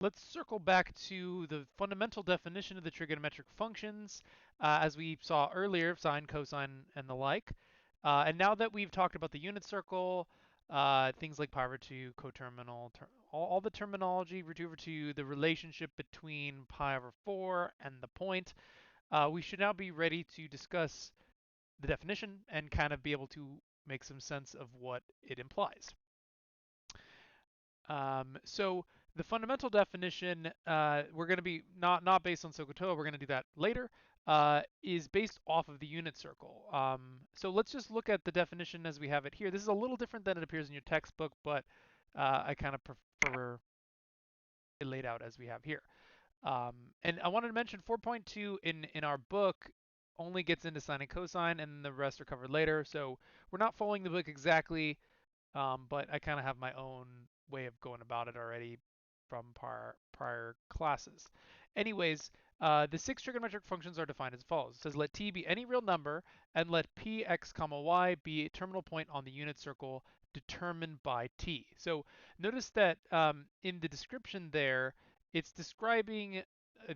let's circle back to the fundamental definition of the trigonometric functions, as we saw earlier, sine, cosine, and the like. And now that we've talked about the unit circle, things like pi over 2, coterminal, all the terminology, root 2 over 2, the relationship between pi over 4 and the point, we should now be ready to discuss the definition and kind of be able to make some sense of what it implies. So the fundamental definition, we're going to be not based on SOHCAHTOA, we're going to do that later, is based off of the unit circle. So let's just look at the definition as we have it here. This is a little different than it appears in your textbook, but I kind of prefer it laid out as we have here. And I wanted to mention 4.2 in our book only gets into sine and cosine, and the rest are covered later. So we're not following the book exactly, but I kind of have my own way of going about it already from prior classes. Anyways, the six trigonometric functions are defined as follows. It says let t be any real number and let p x comma y be a terminal point on the unit circle determined by t. So notice that in the description there, it's describing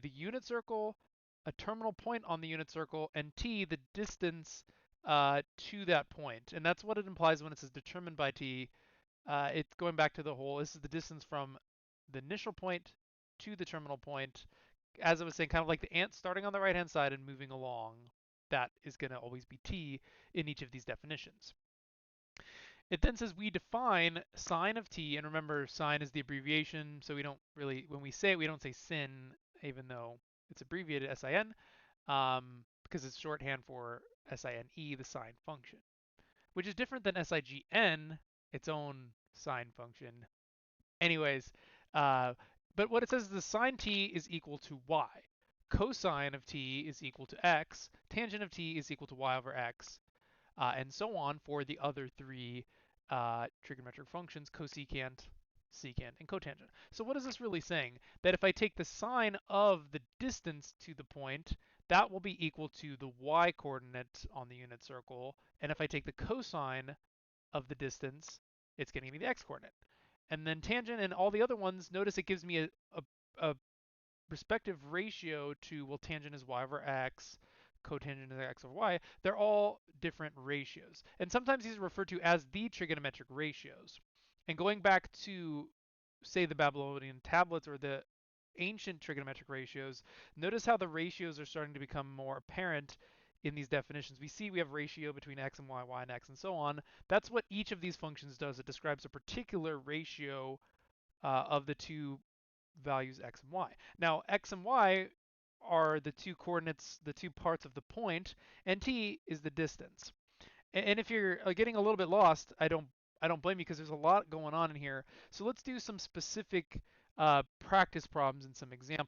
the unit circle, a terminal point on the unit circle, and t, the distance to that point. And that's what it implies when it says determined by t. It's going back to the whole, this is the distance from the initial point to the terminal point. As I was saying, kind of like the ant starting on the right-hand side and moving along. That is going to always be t in each of these definitions. It then says we define sine of t, and remember sine is the abbreviation, so we don't really, when we say it, we don't say sin, even though it's abbreviated sin, because it's shorthand for sine, the sine function, which is different than sign, its own sine function. Anyways, but what it says is the sine t is equal to y. Cosine of t is equal to x. Tangent of t is equal to y over x. And so on for the other three trigonometric functions, cosecant, secant, and cotangent. So what is this really saying? That if I take the sine of the distance to the point, that will be equal to the y coordinate on the unit circle. And if I take the cosine of the distance, it's getting me the x coordinate. And then tangent and all the other ones, notice it gives me a respective ratio to, well, tangent is y over x, cotangent is x over y. They're all different ratios. And sometimes these are referred to as the trigonometric ratios. And going back to, say, the Babylonian tablets or the ancient trigonometric ratios, notice how the ratios are starting to become more apparent in these definitions. We see we have ratio between x and y, y and x, and so on. That's what each of these functions does. It describes a particular ratio of the two values x and y. Now, x and y are the two coordinates, the two parts of the point, and t is the distance. And if you're getting a little bit lost, I don't blame you because there's a lot going on in here. So let's do some specific practice problems and some examples.